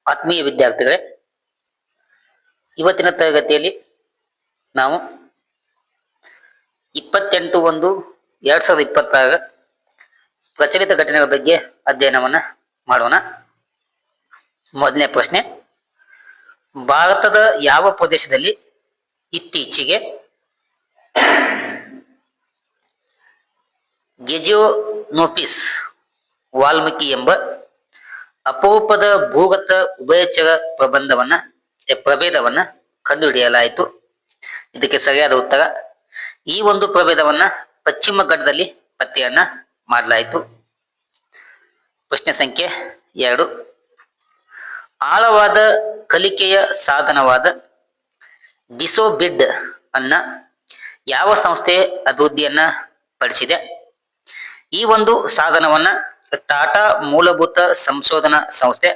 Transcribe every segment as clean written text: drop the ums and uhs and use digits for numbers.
ಆತ್ಮೀಯ ವಿದ್ಯಾರ್ಥಿಗಳೇ, ಇವತ್ತಿನ ತರಗತಿಯಲ್ಲಿ ನಾವು 28/1/2026 ಪ್ರಚಲಿತ ಘಟನೆಗಳ ಬಗ್ಗೆ ಅಧ್ಯಯನವನ್ನ ಮಾಡೋಣ. ಮೊದಲನೇ ಪ್ರಶ್ನೆ, ಭಾರತದ ಯಾವ ಪ್ರದೇಶದಲ್ಲಿ ಇತ್ತೀಚೆಗೆ ಗೆಜಿಯೋನೋಪಿಸ್ ವಾಲ್ಮೀಕಿ ಎಂಬ ಅಪರೂಪದ ಭೂಗತ ಉಭಯಚರ ಪ್ರಭೇದವನ್ನ ಕಂಡುಹಿಡಿಯಲಾಯಿತು? ಇದಕ್ಕೆ ಸರಿಯಾದ ಉತ್ತರ, ಈ ಒಂದು ಪ್ರಭೇದವನ್ನ ಪಶ್ಚಿಮ ಘಟ್ಟದಲ್ಲಿ ಪತ್ತೆಯನ್ನ ಮಾಡಲಾಯಿತು. ಪ್ರಶ್ನೆ ಸಂಖ್ಯೆ 2, ಆಳವಾದ ಕಲಿಕೆಯ ಸಾಧನವಾದ ಡಿಸೋಬಿಡ್ ಅನ್ನ ಯಾವ ಸಂಸ್ಥೆ ಅಭಿವೃದ್ಧಿಯನ್ನ ಪಡಿಸಿದೆ? ಈ ಒಂದು ಸಾಧನವನ್ನ ಟಾಟಾ ಮೂಲಭೂತ ಸಂಶೋಧನಾ ಸಂಸ್ಥೆ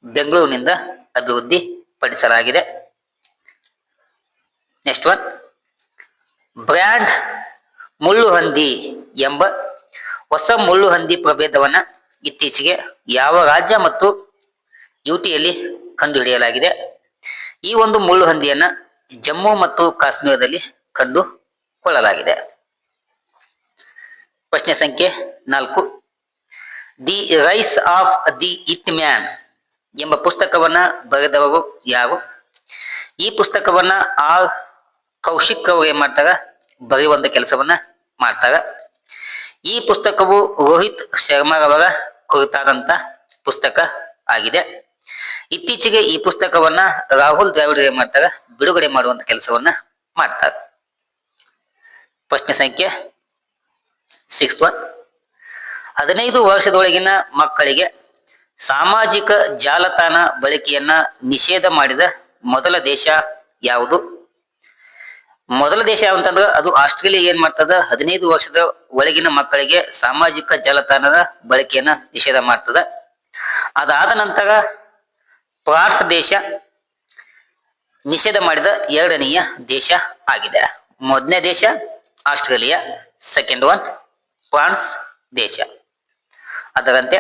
ಬೆಂಗಳೂರಿನಿಂದ ಅಭಿವೃದ್ಧಿ ಪಡಿಸಲಾಗಿದೆ. ನೆಕ್ಸ್ಟ್ ಒನ್, ಬ್ರ್ಯಾಂಡ್ ಮುಳ್ಳುಹಂದಿ ಎಂಬ ಹೊಸ ಮುಳ್ಳುಹಂದಿ ಪ್ರಭೇದವನ್ನ ಇತ್ತೀಚೆಗೆ ಯಾವ ರಾಜ್ಯ ಮತ್ತು ಯುಟಿಯಲ್ಲಿ ಕಂಡುಹಿಡಿಯಲಾಗಿದೆ? ಈ ಒಂದು ಮುಳ್ಳುಹಂದಿಯನ್ನ ಜಮ್ಮು ಮತ್ತು ಕಾಶ್ಮೀರದಲ್ಲಿ ಕಂಡುಕೊಳ್ಳಲಾಗಿದೆ. ಪ್ರಶ್ನೆ ಸಂಖ್ಯೆ 4, the rise of the it man ಎಂಬ ಪುಸ್ತಕವನ್ನ ಬರೆದವರು ಯಾರು? ಈ ಪುಸ್ತಕವನ್ನ ಆರ್ ಕೌಶಿಕ್ ಅವರು ಏನ್ ಮಾಡ್ತಾರ, ಬರೆಯುವಂತ ಕೆಲಸವನ್ನ ಮಾಡ್ತಾರ. ಈ ಪುಸ್ತಕವು ರೋಹಿತ್ ಶರ್ಮಾರವರ ಕುರಿತಾದಂತ ಪುಸ್ತಕ ಆಗಿದೆ. ಇತ್ತೀಚೆಗೆ ಈ ಪುಸ್ತಕವನ್ನ ರಾಹುಲ್ ದ್ರಾವಿಡ್ ಏನ್ ಮಾಡ್ತಾರ, ಬಿಡುಗಡೆ ಮಾಡುವಂತ ಕೆಲಸವನ್ನ ಮಾಡ್ತಾರೆ. ಪ್ರಶ್ನೆ ಸಂಖ್ಯೆ 6, 15 ವರ್ಷದೊಳಗಿನ ಮಕ್ಕಳಿಗೆ ಸಾಮಾಜಿಕ ಜಾಲತಾಣ ಬಳಕೆಯನ್ನ ನಿಷೇಧ ಮಾಡಿದ ಮೊದಲ ದೇಶ ಯಾವುದು? ಮೊದಲ ದೇಶ ಅಂತಂದ್ರೆ ಅದು ಆಸ್ಟ್ರೇಲಿಯಾ ಏನ್ ಮಾಡ್ತದ, 15 ವರ್ಷದ ಒಳಗಿನ ಮಕ್ಕಳಿಗೆ ಸಾಮಾಜಿಕ ಜಾಲತಾಣದ ಬಳಕೆಯನ್ನ ನಿಷೇಧ ಮಾಡ್ತದ. ಅದಾದ ನಂತರ ಫ್ರಾನ್ಸ್ ದೇಶ ನಿಷೇಧ ಮಾಡಿದ 2ನೆಯ ದೇಶ ಆಗಿದೆ. ಮೊದಲನೇ ದೇಶ ಆಸ್ಟ್ರೇಲಿಯಾ, ಸೆಕೆಂಡ್ ಒನ್ ಫ್ರಾನ್ಸ್ ದೇಶ. ಅದರಂತೆ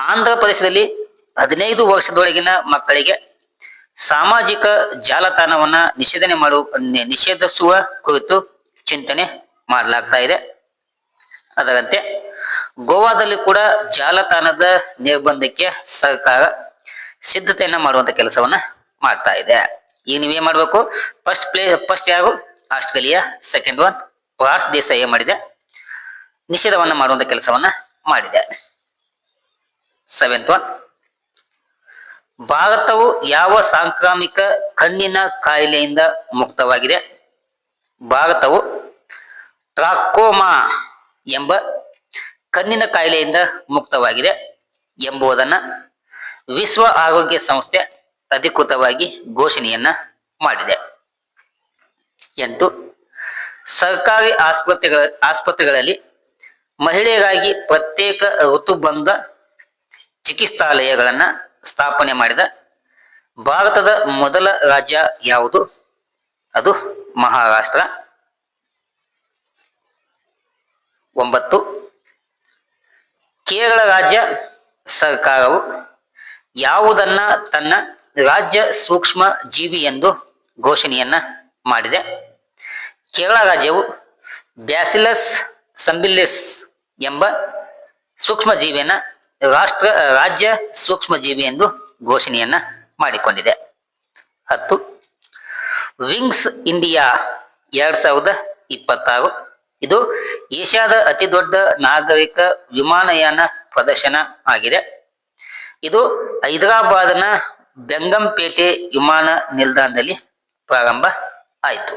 ಆಂಧ್ರ ಪ್ರದೇಶದಲ್ಲಿ 15 ವರ್ಷದೊಳಗಿನ ಮಕ್ಕಳಿಗೆ ಸಾಮಾಜಿಕ ಜಾಲತಾಣವನ್ನ ನಿಷೇಧಿಸುವ ಕುರಿತು ಚಿಂತನೆ ಮಾಡಲಾಗ್ತಾ ಇದೆ. ಅದರಂತೆ ಗೋವಾದಲ್ಲಿ ಕೂಡ ಜಾಲತಾಣದ ನಿರ್ಬಂಧಕ್ಕೆ ಸರ್ಕಾರ ಸಿದ್ಧತೆಯನ್ನ ಮಾಡುವಂತ ಕೆಲಸವನ್ನ ಮಾಡ್ತಾ ಇದೆ. ಈಗ ನೀವೇನ್ ಮಾಡ್ಬೇಕು, ಫಸ್ಟ್ ಯಾರು ಆಸ್ಟ್ರೇಲಿಯಾ, ಸೆಕೆಂಡ್ ಒನ್ ಫ್ರಾನ್ಸ್ ದೇಶ ಏನ್ ಮಾಡಿದೆ, ನಿಷೇಧವನ್ನ ಮಾಡುವಂತ ಕೆಲಸವನ್ನ ಮಾಡಿದೆ. 7th ಒನ್, ಭಾರತವು ಯಾವ ಸಾಂಕ್ರಾಮಿಕ ಕಣ್ಣಿನ ಕಾಯಿಲೆಯಿಂದ ಮುಕ್ತವಾಗಿದೆ? ಭಾರತವು ಟ್ರಾಕೋಮಾ ಎಂಬ ಕಣ್ಣಿನ ಕಾಯಿಲೆಯಿಂದ ಮುಕ್ತವಾಗಿದೆ ಎಂಬುದನ್ನ ವಿಶ್ವ ಆರೋಗ್ಯ ಸಂಸ್ಥೆ ಅಧಿಕೃತವಾಗಿ ಘೋಷಣೆಯನ್ನ ಮಾಡಿದೆ. 8, ಸರ್ಕಾರಿ ಆಸ್ಪತ್ರೆಗಳಲ್ಲಿ ಮಹಿಳೆಯರಾಗಿ ಪ್ರತ್ಯೇಕ ಋತುಬಂಧ ಚಿಕಿತ್ಸಾಲಯಗಳನ್ನ ಸ್ಥಾಪನೆ ಮಾಡಿದ ಭಾರತದ ಮೊದಲ ರಾಜ್ಯ ಯಾವುದು? ಅದು ಮಹಾರಾಷ್ಟ್ರ. 9, ಕೇರಳ ರಾಜ್ಯ ಸರ್ಕಾರವು ಯಾವುದನ್ನ ತನ್ನ ರಾಜ್ಯ ಸೂಕ್ಷ್ಮ ಜೀವಿ ಎಂದು ಘೋಷಣೆಯನ್ನ ಮಾಡಿದೆ? ಕೇರಳ ರಾಜ್ಯವು ಬ್ಯಾಸಿಲಸ್ ಸಂಬಿಲಿಸ್ ಎಂಬ ಸೂಕ್ಷ್ಮ ಜೀವಿಯನ್ನ ರಾಜ್ಯ ಸೂಕ್ಷ್ಮ ಜೀವಿ ಎಂದು ಘೋಷಣೆಯನ್ನ ಮಾಡಿಕೊಂಡಿದೆ. 10, ವಿಂಗ್ಸ್ ಇಂಡಿಯಾ 2026 ಇದು ಏಷ್ಯಾದ ಅತಿ ದೊಡ್ಡ ನಾಗರಿಕ ವಿಮಾನಯಾನ ಪ್ರದರ್ಶನ ಆಗಿದೆ. ಇದು ಹೈದರಾಬಾದ್ನ ಬೆಂಗಂಪೇಟೆ ವಿಮಾನ ನಿಲ್ದಾಣದಲ್ಲಿ ಪ್ರಾರಂಭ ಆಯಿತು.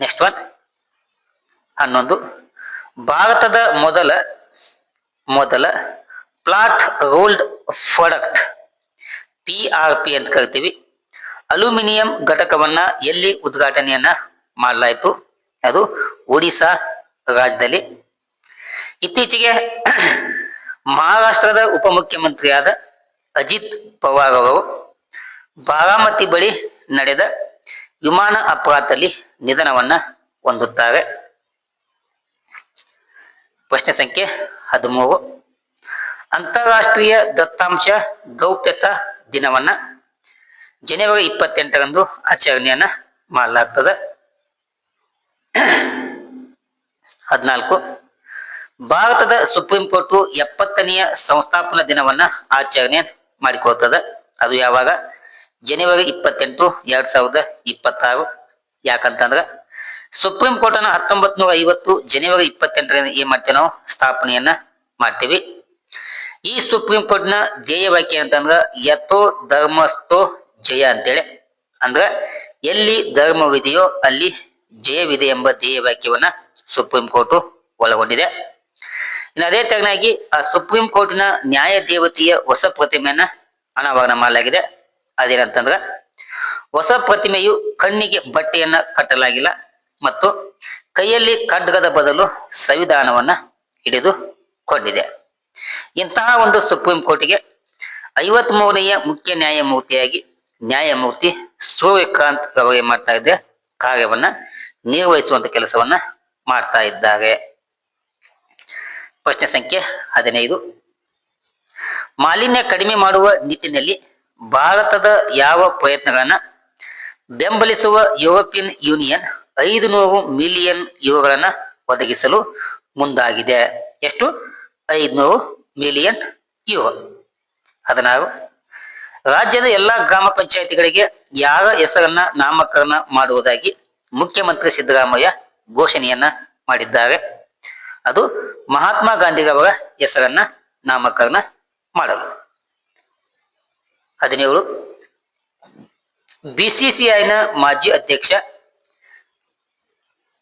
ನೆಕ್ಸ್ಟ್ ಒನ್ 11, ಭಾರತದ ಮೊದಲ ಪ್ಲಾಟ್ ರೋಲ್ಡ್ ಪ್ರಾಡಕ್ಟ್ PRP ಅಂತ ಕರಿತೀವಿ ಅಲ್ಯೂಮಿನಿಯಂ ಘಟಕವನ್ನ ಎಲ್ಲಿ ಉದ್ಘಾಟನೆಯನ್ನ ಮಾಡಲಾಯಿತು? ಅದು ಒಡಿಶಾ ರಾಜ್ಯದಲ್ಲಿ. ಇತ್ತೀಚೆಗೆ ಮಹಾರಾಷ್ಟ್ರದ ಉಪಮುಖ್ಯಮಂತ್ರಿಯಾದ ಅಜಿತ್ ಪವಾರ್ ಅವರು ಬಾರಾಮತಿ ಬಳಿ ನಡೆದ ವಿಮಾನ ಅಪಘಾತದಲ್ಲಿ ನಿಧನವನ್ನ ಹೊಂದುತ್ತಾರೆ. ಪ್ರಶ್ನೆ ಸಂಖ್ಯೆ 13, ಅಂತಾರಾಷ್ಟ್ರೀಯ ದತ್ತಾಂಶ ಗೌಪ್ಯತಾ ದಿನವನ್ನ ಜನವರಿ 28ರಂದು ಆಚರಣೆಯನ್ನ ಮಾಡಲಾಗ್ತದೆ. 14 ಭಾರತದ ಸುಪ್ರೀಂ ಕೋರ್ಟ್ 70ನೆಯ ಸಂಸ್ಥಾಪನಾ ದಿನವನ್ನ ಆಚರಣೆ ಮಾಡಿಕೊಳ್ತದೆ. ಅದು ಯಾವಾಗ? ಜನವರಿ 28, 2026. ಯಾಕಂತಂದ್ರ ಸುಪ್ರೀಂ ಕೋರ್ಟ್ ಅನ್ನ 1950 ಜನವರಿ 28ರಂದು ಏನ್ ಮಾಡ್ತೇವೆ ನಾವು? ಸ್ಥಾಪನೆಯನ್ನ ಮಾಡ್ತೀವಿ. ಈ ಸುಪ್ರೀಂ ಕೋರ್ಟ್ ನ ಧ್ಯೇಯ ವಾಕ್ಯ ಅಂತಂದ್ರ ಯಥೋ ಧರ್ಮಸ್ಥೋ ಜಯ ಅಂತೇಳಿ. ಅಂದ್ರ ಎಲ್ಲಿ ಧರ್ಮವಿದೆಯೋ ಅಲ್ಲಿ ಜಯವಿದೆ ಎಂಬ ಧ್ಯೇಯ ವಾಕ್ಯವನ್ನ ಸುಪ್ರೀಂ ಕೋರ್ಟ್ ಒಳಗೊಂಡಿದೆ. ಇನ್ನು ಅದೇ ತರನಾಗಿ ಆ ಸುಪ್ರೀಂ ಕೋರ್ಟಿನ ನ್ಯಾಯ ದೇವತೆಯ ಹೊಸ ಪ್ರತಿಮೆಯನ್ನ ಅನಾವರಣ ಮಾಡಲಾಗಿದೆ. ಅದೇನಂತಂದ್ರ ಹೊಸ ಪ್ರತಿಮೆಯು ಕಣ್ಣಿಗೆ ಬಟ್ಟೆಯನ್ನ ಕಟ್ಟಲಾಗಿಲ್ಲ ಮತ್ತು ಕೈಯಲ್ಲಿ ಖಡ್ಗದ ಬದಲು ಸಂವಿಧಾನವನ್ನ ಹಿಡಿದುಕೊಂಡಿದೆ. ಇಂತಹ ಒಂದು ಸುಪ್ರೀಂ ಕೋರ್ಟಿಗೆ 53ನೆಯ ಮುಖ್ಯ ನ್ಯಾಯಮೂರ್ತಿಯಾಗಿ ನ್ಯಾಯಮೂರ್ತಿ ಸೂರ್ಯಕಾಂತ್ ಅವರು ಏನ್ ಮಾಡ್ತಾ ಇದ್ದಾರೆ? ಕಾರ್ಯವನ್ನ ನಿರ್ವಹಿಸುವಂತ ಕೆಲಸವನ್ನ ಮಾಡ್ತಾ ಇದ್ದಾರೆ. ಪ್ರಶ್ನೆ ಸಂಖ್ಯೆ 15 ಮಾಲಿನ್ಯ ಕಡಿಮೆ ಮಾಡುವ ನಿಟ್ಟಿನಲ್ಲಿ ಭಾರತದ ಯಾವ ಪ್ರಯತ್ನಗಳನ್ನ ಬೆಂಬಲಿಸುವ ಯುರೋಪಿಯನ್ ಯೂನಿಯನ್ 500 ಮಿಲಿಯನ್ ಯುರೋಗಳನ್ನ ಒದಗಿಸಲು ಮುಂದಾಗಿದೆ? ಎಷ್ಟು? 500 ಮಿಲಿಯನ್ ಯುರೋ. 16 ರಾಜ್ಯದ ಎಲ್ಲಾ ಗ್ರಾಮ ಪಂಚಾಯಿತಿಗಳಿಗೆ ಯಾರ ಹೆಸರನ್ನ ನಾಮಕರಣ ಮಾಡುವುದಾಗಿ ಮುಖ್ಯಮಂತ್ರಿ ಸಿದ್ದರಾಮಯ್ಯ ಘೋಷಣೆಯನ್ನ ಮಾಡಿದ್ದಾರೆ? ಅದು ಮಹಾತ್ಮ ಗಾಂಧಿರವರ ಹೆಸರನ್ನ ನಾಮಕರಣ ಮಾಡಲು. 17 ಬಿಸಿಸಿಐನ ಮಾಜಿ ಅಧ್ಯಕ್ಷ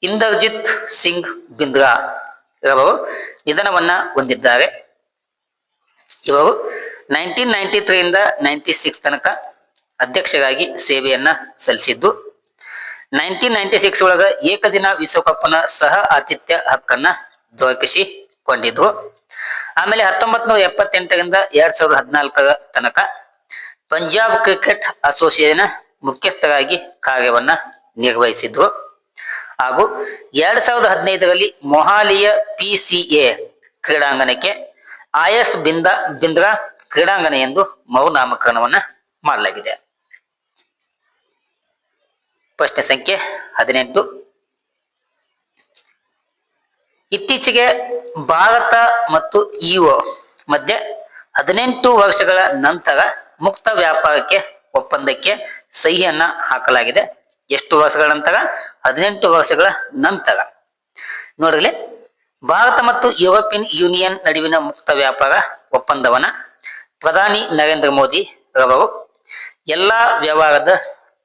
ಇಂದರ್ಜಿತ್ ಸಿಂಗ್ ಬಿಂದ್ರಾ ರವರು ನಿಧನವನ್ನ ಹೊಂದಿದ್ದಾರೆ. ಇವರು 1993 ಇಂದ 96 ತನಕ ಅಧ್ಯಕ್ಷರಾಗಿ ಸೇವೆಯನ್ನ ಸಲ್ಲಿಸಿದ್ದು 1996 ಒಳಗ ಏಕದಿನ ವಿಶ್ವಕಪ್ನ ಸಹ ಆತಿಥ್ಯ ಹಕ್ಕನ್ನ ದೊರಕಿಸಿಕೊಂಡಿದ್ರು. ಆಮೇಲೆ 1978ರಿಂದ 2014 ತನಕ ಪಂಜಾಬ್ ಕ್ರಿಕೆಟ್ ಅಸೋಸಿಯೇಷನ್ ಮುಖ್ಯಸ್ಥರಾಗಿ ಕಾರ್ಯವನ್ನ ನಿರ್ವಹಿಸಿದ್ರು. ಹಾಗೂ 2015ರಲ್ಲಿ ಮೊಹಾಲಿಯ PCA ಕ್ರೀಡಾಂಗಣಕ್ಕೆ IS ಬಿಂದ್ರಾ ಕ್ರೀಡಾಂಗಣ ಎಂದು ಮರುನಾಮಕರಣವನ್ನ ಮಾಡಲಾಗಿದೆ. ಪ್ರಶ್ನೆ ಸಂಖ್ಯೆ 18 ಇತ್ತೀಚೆಗೆ ಭಾರತ ಮತ್ತು EU ಮಧ್ಯೆ 18 ವರ್ಷಗಳ ನಂತರ ಮುಕ್ತ ವ್ಯಾಪಾರಕ್ಕೆ ಒಪ್ಪಂದಕ್ಕೆ ಸಹಿಯನ್ನ ಹಾಕಲಾಗಿದೆ. ಎಷ್ಟು ವರ್ಷಗಳ ನಂತರ? 18 ವರ್ಷಗಳ ನಂತರ. ನೋಡ್ರಿ, ಭಾರತ ಮತ್ತು ಯುರೋಪಿಯನ್ ಯೂನಿಯನ್ ನಡುವಿನ ಮುಕ್ತ ವ್ಯಾಪಾರ ಒಪ್ಪಂದವನ್ನ ಪ್ರಧಾನಿ ನರೇಂದ್ರ ಮೋದಿ ರವರು ಎಲ್ಲಾ ವ್ಯವಹಾರದ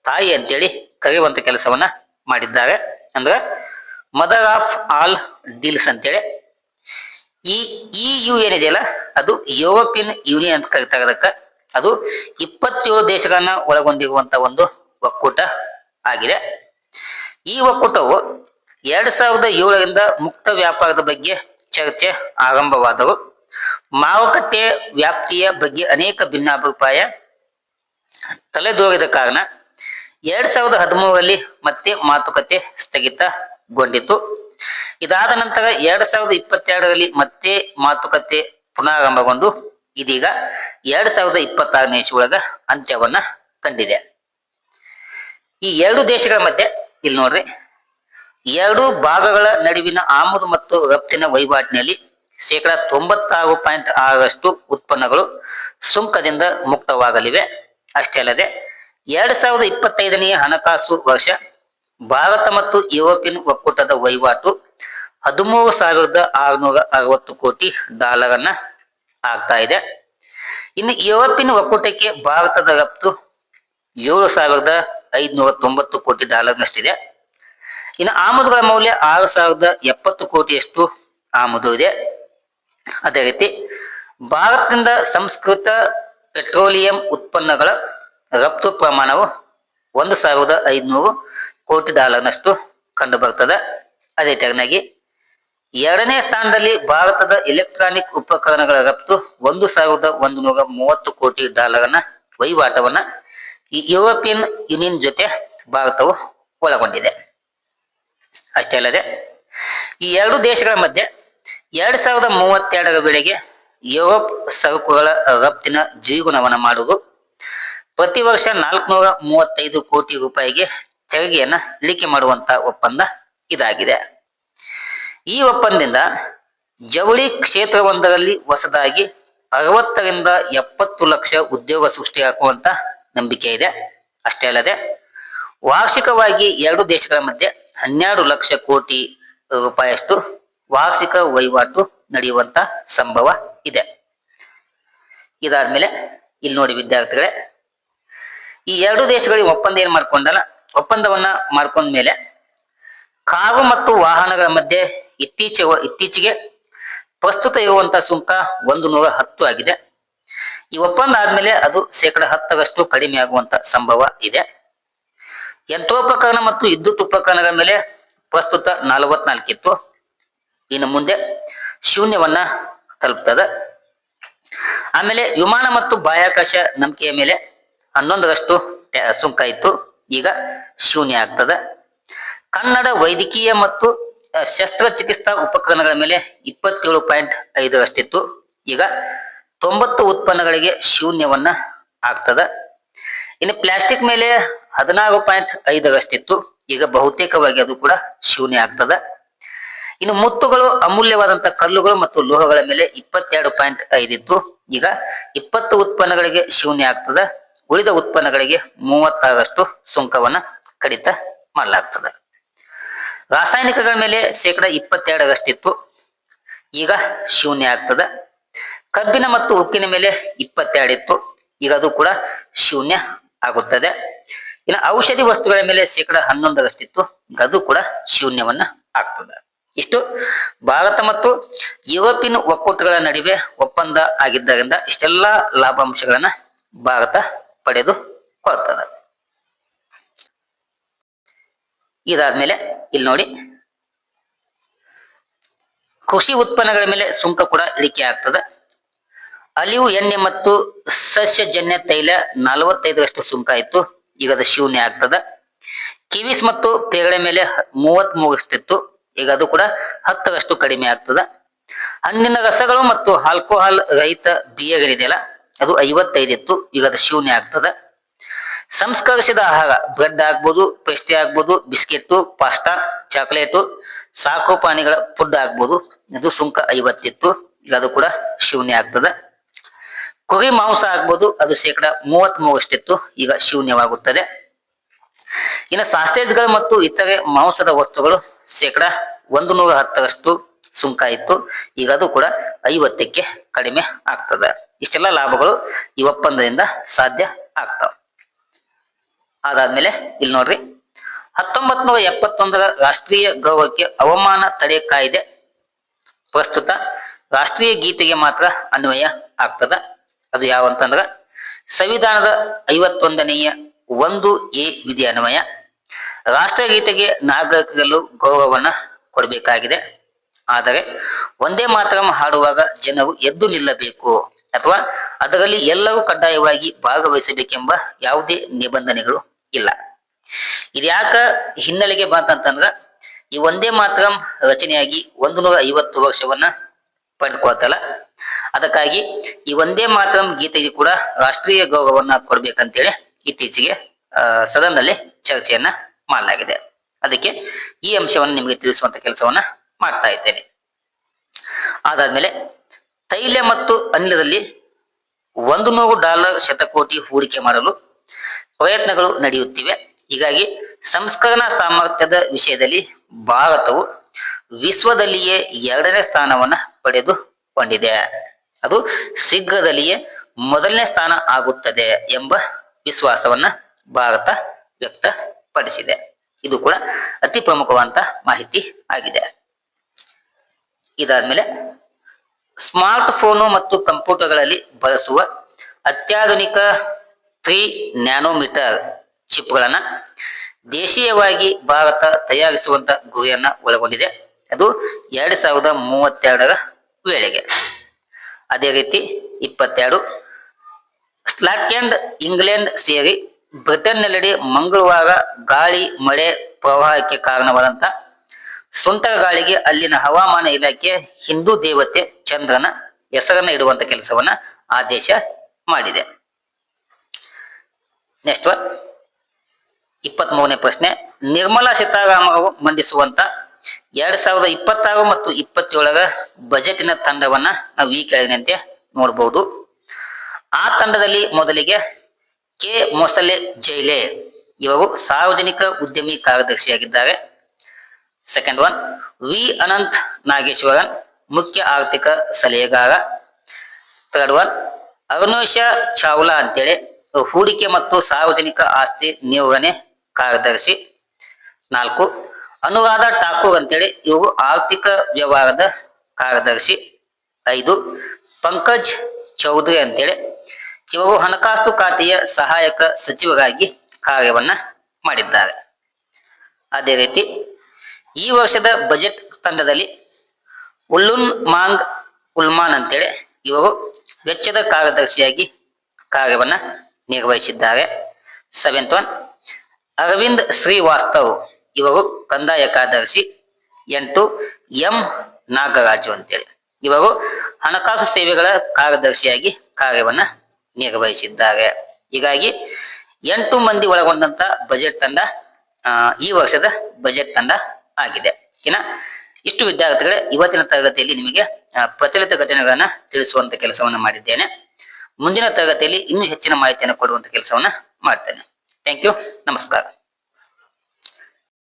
ತಾಯಿ ಅಂತೇಳಿ ಕರೆಯುವಂತ ಕೆಲಸವನ್ನ ಮಾಡಿದ್ದಾರೆ. ಅಂದ್ರ ಮದರ್ ಆಫ್ ಆಲ್ ಡೀಲ್ಸ್ ಅಂತೇಳಿ. ಈ EU ಏನಿದೆಯಲ್ಲ ಅದು ಯುರೋಪಿಯನ್ ಯೂನಿಯನ್ ಅಂತ ಕರಿತಾ ಇರೋದಕ್ಕ ಅದು 27 ದೇಶಗಳನ್ನ ಒಳಗೊಂಡಿರುವಂತ ಒಂದು ಒಕ್ಕೂಟ ಆಗಿದೆ. ಈ ಒಕ್ಕೂಟವು 2007ರಿಂದ ಮುಕ್ತ ವ್ಯಾಪಾರದ ಬಗ್ಗೆ ಚರ್ಚೆ ಆರಂಭವಾದವು. ಮಾರುಕಟ್ಟೆ ವ್ಯಾಪ್ತಿಯ ಬಗ್ಗೆ ಅನೇಕ ಭಿನ್ನಾಭಿಪ್ರಾಯ ತಲೆದೋರಿದ ಕಾರಣ 2013ರಲ್ಲಿ ಮತ್ತೆ ಮಾತುಕತೆ ಸ್ಥಗಿತಗೊಂಡಿತು. ಇದಾದ ನಂತರ 2022ರಲ್ಲಿ ಮತ್ತೆ ಮಾತುಕತೆ ಪುನರಾರಂಭಗೊಂಡು ಇದೀಗ 2026ನೇ ಇಸ್ವಿಯೊಳಗ ಅಂತ್ಯವನ್ನ ಕಂಡಿದೆ. ಈ ಎರಡು ದೇಶಗಳ ಮಧ್ಯೆ ಇಲ್ಲಿ ನೋಡ್ರಿ, ಎರಡು ಭಾಗಗಳ ನಡುವಿನ ಆಮದು ಮತ್ತು ರಫ್ತಿನ ವಹಿವಾಟಿನಲ್ಲಿ 96.6% ಉತ್ಪನ್ನಗಳು ಸುಂಕದಿಂದ ಮುಕ್ತವಾಗಲಿವೆ. ಅಷ್ಟೇ ಅಲ್ಲದೆ 2025ನೇ ಹಣಕಾಸು ವರ್ಷ ಭಾರತ ಮತ್ತು ಯುರೋಪಿಯನ್ ಒಕ್ಕೂಟದ ವಹಿವಾಟು $13,660 ಕೋಟಿ ಅನ್ನ ಆಗ್ತಾ ಇದೆ. ಇನ್ನು ಯುರೋಪಿಯನ್ ಒಕ್ಕೂಟಕ್ಕೆ ಭಾರತದ ರಫ್ತು $7,590 ಕೋಟಿ ನಷ್ಟಿದೆ. ಇನ್ನು ಆಮದುಗಳ ಮೌಲ್ಯ 6,070 ಕೋಟಿಯಷ್ಟು ಆಮದು ಇದೆ. ಅದೇ ರೀತಿ ಭಾರತದಿಂದ ಸಂಸ್ಕೃತ ಪೆಟ್ರೋಲಿಯಂ ಉತ್ಪನ್ನಗಳ ರಫ್ತು ಪ್ರಮಾಣವು $1,500 ಕೋಟಿ ನಷ್ಟು ಕಂಡು ಬರ್ತದೆ. ಅದೇ ತೆರನಾಗಿ ಎರಡನೇ ಸ್ಥಾನದಲ್ಲಿ ಭಾರತದ ಎಲೆಕ್ಟ್ರಾನಿಕ್ ಉಪಕರಣಗಳ ರಫ್ತು $1,130 ಕೋಟಿ ಅನ್ನ ವಹಿವಾಟವನ್ನ ಈ ಯುರೋಪಿಯನ್ ಯೂನಿಯನ್ ಜೊತೆ ಭಾರತವು ಒಳಗೊಂಡಿದೆ. ಅಷ್ಟೇ ಅಲ್ಲದೆ ಈ ಎರಡು ದೇಶಗಳ ಮಧ್ಯೆ 2032ರ ವೇಳೆಗೆ ಯುರೋಪ್ ಸರಕುಗಳ ರಫ್ತಿನ ದ್ವಿಗುಣವನ್ನ ಮಾಡುವುದು, ಪ್ರತಿ ವರ್ಷ 435 ಕೋಟಿ ರೂಪಾಯಿಗೆ ತೆರಿಗೆಯನ್ನ ಇಳಿಕೆ ಮಾಡುವಂತಹ ಒಪ್ಪಂದ ಇದಾಗಿದೆ. ಈ ಒಪ್ಪಂದದಿಂದ ಜವಳಿ ಕ್ಷೇತ್ರವೊಂದರಲ್ಲಿ ಹೊಸದಾಗಿ 60ರಿಂದ 70 ಲಕ್ಷ ಉದ್ಯೋಗ ಸೃಷ್ಟಿಯಾಗುವಂತ ನಂಬಿಕೆ ಇದೆ. ಅಷ್ಟೇ ಅಲ್ಲದೆ ವಾರ್ಷಿಕವಾಗಿ ಎರಡು ದೇಶಗಳ ಮಧ್ಯೆ 12 ಲಕ್ಷ ಕೋಟಿ ರೂಪಾಯಿಯಷ್ಟು ವಾರ್ಷಿಕ ವಹಿವಾಟು ನಡೆಯುವಂತ ಸಂಭವ ಇದೆ. ಇದಾದ್ಮೇಲೆ ಇಲ್ಲಿ ನೋಡಿ ವಿದ್ಯಾರ್ಥಿಗಳೇ, ಈ ಎರಡು ದೇಶಗಳಿಗೆ ಒಪ್ಪಂದ ಏನ್ ಮಾಡ್ಕೊಂಡಲ್ಲ, ಒಪ್ಪಂದವನ್ನ ಮಾಡ್ಕೊಂಡ್ಮೇಲೆ ಕಾರು ಮತ್ತು ವಾಹನಗಳ ಮಧ್ಯೆ ಇತ್ತೀಚೆಗೆ ಪ್ರಸ್ತುತ ಇರುವಂತಹ ಸುಂಕ 110 ಆಗಿದೆ. ಈ ಒಪ್ಪಂದ ಆದ್ಮೇಲೆ ಅದು 10% ಕಡಿಮೆ ಆಗುವಂತ ಸಂಭವ ಇದೆ. ಯಂತ್ರೋಪಕರಣ ಮತ್ತು ವಿದ್ಯುತ್ ಉಪಕರಣಗಳ ಮೇಲೆ ಪ್ರಸ್ತುತ 44 ಇತ್ತು, ಇನ್ನು ಮುಂದೆ ಶೂನ್ಯವನ್ನ ತಲುಪ್ತದೆ. ಆಮೇಲೆ ವಿಮಾನ ಮತ್ತು ಬಾಹ್ಯಾಕಾಶ ನಂಬಿಕೆಯ ಮೇಲೆ 11% ಸುಂಕ ಇತ್ತು, ಈಗ ಶೂನ್ಯ ಆಗ್ತದೆ. ಕನ್ನಡ ವೈದ್ಯಕೀಯ ಮತ್ತು ಶಸ್ತ್ರಚಿಕಿತ್ಸಾ ಉಪಕರಣಗಳ ಮೇಲೆ 27.5 ಈಗ 90 ಉತ್ಪನ್ನಗಳಿಗೆ ಶೂನ್ಯವನ್ನ ಆಗ್ತದ. ಇನ್ನು ಪ್ಲಾಸ್ಟಿಕ್ ಮೇಲೆ 16.5 ಈಗ ಬಹುತೇಕವಾಗಿ ಅದು ಕೂಡ ಶೂನ್ಯ ಆಗ್ತದ. ಇನ್ನು ಮುತ್ತುಗಳು, ಅಮೂಲ್ಯವಾದಂತಹ ಕಲ್ಲುಗಳು ಮತ್ತು ಲೋಹಗಳ ಮೇಲೆ 22.5 ಈಗ 20 ಉತ್ಪನ್ನಗಳಿಗೆ ಶೂನ್ಯ ಆಗ್ತದ. ಉಳಿದ ಉತ್ಪನ್ನಗಳಿಗೆ 36% ಸುಂಕವನ್ನ ಕಡಿತ ಮಾಡಲಾಗ್ತದೆ. ರಾಸಾಯನಿಕಗಳ ಮೇಲೆ 22% ಈಗ ಶೂನ್ಯ ಆಗ್ತದೆ. ಕಬ್ಬಿಣ ಮತ್ತು ಉಕ್ಕಿನ ಮೇಲೆ 22 ಈಗ ಅದು ಕೂಡ ಶೂನ್ಯ ಆಗುತ್ತದೆ. ಇನ್ನು ಔಷಧಿ ವಸ್ತುಗಳ ಮೇಲೆ 11% ಅದು ಕೂಡ ಶೂನ್ಯವನ್ನ ಆಗ್ತದೆ. ಇಷ್ಟು ಭಾರತ ಮತ್ತು ಯುರೋಪಿಯನ್ ಒಕ್ಕೂಟಗಳ ನಡುವೆ ಒಪ್ಪಂದ ಆಗಿದ್ದರಿಂದ ಇಷ್ಟೆಲ್ಲಾ ಲಾಭಾಂಶಗಳನ್ನ ಭಾರತ ಪಡೆದುಕೊಳ್ತದೆ. ಇದಾದ್ಮೇಲೆ ಇಲ್ಲಿ ನೋಡಿ, ಕೃಷಿ ಉತ್ಪನ್ನಗಳ ಮೇಲೆ ಸುಂಕ ಕೂಡ ಇಳಿಕೆ ಆಗ್ತದೆ. ಅಲಿವು ಎಣ್ಣೆ ಮತ್ತು ಸಸ್ಯಜನ್ಯ ತೈಲ 45% ಸುಂಕ ಇತ್ತು, ಈಗ ಅದು ಶೂನ್ಯ ಆಗ್ತದೆ. ಕಿವಿಸ್ ಮತ್ತು ಪೇರಳೆ ಮೇಲೆ 33% ಈಗ ಅದು ಕೂಡ 10% ಕಡಿಮೆ ಆಗ್ತದೆ. ಹಣ್ಣಿನ ರಸಗಳು ಮತ್ತು ಆಲ್ಕೋಹಾಲ್ ರಹಿತ ಬಿಯರ್ಗಳಿದೆಯಲ್ಲ, ಅದು 55 ಇತ್ತು, ಈಗ ಅದು ಶೂನ್ಯ ಆಗ್ತದೆ. ಸಂಸ್ಕರಿಸಿದ ಆಹಾರ, ಬ್ರೆಡ್ ಆಗ್ಬೋದು, ಪೇಸ್ಟ್ರಿ ಆಗ್ಬೋದು, ಬಿಸ್ಕೆಟ್, ಪಾಸ್ಟಾ, ಚಾಕ್ಲೇಟು, ಸಾಕು ಪಾನಿಗಳ ಫುಡ್ ಆಗ್ಬೋದು, ಇದು ಸುಂಕ 50 ಇತ್ತು, ಈಗ ಅದು ಕೂಡ ಶೂನ್ಯ ಆಗ್ತದೆ. ಕುರಿ ಮಾಂಸ ಆಗ್ಬೋದು, ಅದು 33% ಇತ್ತು, ಈಗ ಶೂನ್ಯವಾಗುತ್ತದೆ. ಇನ್ನು ಸಾಸೇಜ್ಗಳು ಮತ್ತು ಇತರೆ ಮಾಂಸದ ವಸ್ತುಗಳು 110% ಸುಂಕ ಇತ್ತು, ಈಗ ಅದು ಕೂಡ 50ಕ್ಕೆ ಕಡಿಮೆ ಆಗ್ತದೆ. ಇಷ್ಟೆಲ್ಲ ಲಾಭಗಳು ಈ ಒಪ್ಪಂದದಿಂದ ಸಾಧ್ಯ ಆಗ್ತಾವ. ಅದಾದ್ಮೇಲೆ ಇಲ್ಲಿ ನೋಡ್ರಿ, 1971 ರಾಷ್ಟ್ರೀಯ ಗೌರವಕ್ಕೆ ಹವಾಮಾನ ತಡೆ ಕಾಯ್ದೆ ಪ್ರಸ್ತುತ ರಾಷ್ಟ್ರೀಯ ಗೀತೆಗೆ ಮಾತ್ರ ಅನ್ವಯ ಆಗ್ತದ. ಅದು ಯಾವಂತಂದ್ರ ಸಂವಿಧಾನದ 51ನೇ 1A ವಿಧಿ ಅನ್ವಯ ರಾಷ್ಟ್ರಗೀತೆಗೆ ನಾಗರಿಕರಲ್ಲೂ ಗೌರವವನ್ನ ಕೊಡಬೇಕಾಗಿದೆ. ಆದರೆ ಒಂದೇ ಮಾತರಂ ಹಾಡುವಾಗ ಜನರು ಎದ್ದು ನಿಲ್ಲಬೇಕು ಅಥವಾ ಅದರಲ್ಲಿ ಎಲ್ಲರೂ ಕಡ್ಡಾಯವಾಗಿ ಭಾಗವಹಿಸಬೇಕೆಂಬ ಯಾವುದೇ ನಿಬಂಧನೆಗಳು ಇಲ್ಲ. ಇದ್ಯಾಕ ಹಿನ್ನೆಲೆಗೆ ಬಂತಂತಂದ್ರ ಈ ಒಂದೇ ಮಾತರಂ ರಚನೆಯಾಗಿ 150 ವರ್ಷವನ್ನ ಪಡೆದುಕೊಳ್ತಲ್ಲ, ಅದಕ್ಕಾಗಿ ಈ ಒಂದೇ ಮಾತರಂ ಗೀತೆಗೆ ಕೂಡ ರಾಷ್ಟ್ರೀಯ ಗೌರವವನ್ನ ಕೊಡ್ಬೇಕಂತೇಳಿ ಇತ್ತೀಚೆಗೆ ಸದನದಲ್ಲಿ ಚರ್ಚೆಯನ್ನ ಮಾಡಲಾಗಿದೆ. ಅದಕ್ಕೆ ಈ ಅಂಶವನ್ನು ನಿಮಗೆ ತಿಳಿಸುವಂತ ಕೆಲಸವನ್ನ ಮಾಡ್ತಾ ಇದ್ದೇನೆ. ಅದಾದ್ಮೇಲೆ ತೈಲ ಮತ್ತು ಅನಿಲದಲ್ಲಿ $100 ಶತಕೋಟಿ ಹೂಡಿಕೆ ಮಾಡಲು ಪ್ರಯತ್ನಗಳು ನಡೆಯುತ್ತಿವೆ. ಹೀಗಾಗಿ ಸಂಸ್ಕರಣಾ ಸಾಮರ್ಥ್ಯದ ವಿಷಯದಲ್ಲಿ ಭಾರತವು ವಿಶ್ವದಲ್ಲಿಯೇ 2ನೇ ಸ್ಥಾನವನ್ನ ಪಡೆದುಕೊಂಡಿದೆ. ಅದು ಶೀಘ್ರದಲ್ಲಿಯೇ 1ನೇ ಸ್ಥಾನ ಆಗುತ್ತದೆ ಎಂಬ ವಿಶ್ವಾಸವನ್ನ ಭಾರತ ವ್ಯಕ್ತಪಡಿಸಿದೆ. ಇದು ಕೂಡ ಅತಿ ಪ್ರಮುಖವಾದಂತ ಮಾಹಿತಿ ಆಗಿದೆ. ಇದಾದ್ಮೇಲೆ ಸ್ಮಾರ್ಟ್ ಫೋನು ಮತ್ತು ಕಂಪ್ಯೂಟರ್ಗಳಲ್ಲಿ ಬಳಸುವ ಅತ್ಯಾಧುನಿಕ 3 ನ್ಯಾನೋಮೀಟರ್ ಚಿಪ್ಗಳನ್ನ ದೇಶೀಯವಾಗಿ ಭಾರತ ತಯಾರಿಸುವಂತ ಗುರಿಯನ್ನ ಒಳಗೊಂಡಿದೆ. ಅದು 2032 ವೇಳೆಗೆ. ಅದೇ ರೀತಿ 22 ಸ್ಕಾಟ್ಲೆಂಡ್, ಇಂಗ್ಲೆಂಡ್ ಸೇರಿ ಬ್ರಿಟನ್ನಲ್ಲೆಡೆ ಮಂಗಳವಾರ ಗಾಳಿ ಮಳೆ ಪ್ರವಾಹಕ್ಕೆ ಕಾರಣವಾದಂತ ಸುಂಟರ ಗಾಳಿಗೆ ಅಲ್ಲಿನ ಹವಾಮಾನ ಇಲಾಖೆ ಹಿಂದೂ ದೇವತೆ ಚಂದ್ರನ ಹೆಸರನ್ನ ಇಡುವಂತ ಕೆಲಸವನ್ನ ಆದೇಶ ಮಾಡಿದೆ. ನೆಕ್ಸ್ಟ್ 23ನೇ ಪ್ರಶ್ನೆ, ನಿರ್ಮಲಾ ಸೀತಾರಾಮನ್ ಅವರು ಮಂಡಿಸುವಂತ 2026 ಮತ್ತು 27ರ ಬಜೆಟಿನ ತಂಡವನ್ನ ನಾವು ಈ ಕೆಳಗಿನಂತೆ ನೋಡಬಹುದು. ಆ ತಂಡದಲ್ಲಿ ಮೊದಲಿಗೆ ಕೆ ಮೊಸಲೆ ಜೈಲೆ ಇವರು ಸಾರ್ವಜನಿಕ ಉದ್ಯಮಿ ಕಾರ್ಯದರ್ಶಿಯಾಗಿದ್ದಾರೆ. Second one, V Ananth Nageswaran ಮುಖ್ಯ ಆರ್ಥಿಕ ಸಲಹೆಗಾರ. ಥರ್ಡ್ ಒನ್, ಅರುಣೇಶ ಚಾವ್ಲಾ ಅಂತೇಳಿ ಹೂಡಿಕೆ ಮತ್ತು ಸಾರ್ವಜನಿಕ ಆಸ್ತಿ ನಿರ್ವಹಣೆ ಕಾರ್ಯದರ್ಶಿ. 4, ಅನುರಾಧ ಠಾಕೂರ್ ಅಂತೇಳಿ ಇವರು ಆರ್ಥಿಕ ವ್ಯವಹಾರದ ಕಾರ್ಯದರ್ಶಿ. 5, ಪಂಕಜ್ ಚೌಧರಿ ಅಂತೇಳಿ ಇವರು ಹಣಕಾಸು ಖಾತೆಯ ಸಹಾಯಕ ಸಚಿವರಾಗಿ ಕಾರ್ಯವನ್ನ ಮಾಡಿದ್ದಾರೆ. ಅದೇ ರೀತಿ ಈ ವರ್ಷದ ಬಜೆಟ್ ತಂಡದಲ್ಲಿ ಉಲ್ಲುನ್ ಮಾಂಗ್ ಉಲ್ಮಾನ್ ಅಂತೇಳಿ ಇವರು ವೆಚ್ಚದ ಕಾರ್ಯದರ್ಶಿಯಾಗಿ ಕಾರ್ಯವನ್ನ ನಿರ್ವಹಿಸಿದ್ದಾರೆ. 7th ಒನ್, ಅರವಿಂದ್ ಶ್ರೀವಾಸ್ತವ್ ಇವರು ಕಂದಾಯ ಕಾರ್ಯದರ್ಶಿ. 8, ಎಂ ನಾಗರಾಜು ಅಂತೇಳಿ ಇವರು ಹಣಕಾಸು ಸೇವೆಗಳ ಕಾರ್ಯದರ್ಶಿಯಾಗಿ ಕಾರ್ಯವನ್ನ ನಿರ್ವಹಿಸಿದ್ದಾರೆ. ಹೀಗಾಗಿ 8 ಮಂದಿ ಒಳಗೊಂಡಂತ ಬಜೆಟ್ ತಂಡ ಈ ವರ್ಷದ ಬಜೆಟ್ ತಂಡ ಆಗಿದೆ. ಇಷ್ಟು ವಿದ್ಯಾರ್ಥಿಗಳೇ ಇವತ್ತಿನ ತರಗತಿಯಲ್ಲಿ ನಿಮಗೆ ಪ್ರಚಲಿತ ಘಟನೆಗಳನ್ನ ತಿಳಿಸುವಂತ ಕೆಲಸವನ್ನ ಮಾಡಿದ್ದೇನೆ. ಮುಂದಿನ ತರಗತಿಯಲ್ಲಿ ಇನ್ನೂ ಹೆಚ್ಚಿನ ಮಾಹಿತಿಯನ್ನು ಕೊಡುವಂತ ಕೆಲಸವನ್ನ ಮಾಡ್ತೇನೆ. Thank you. ನಮಸ್ಕಾರ.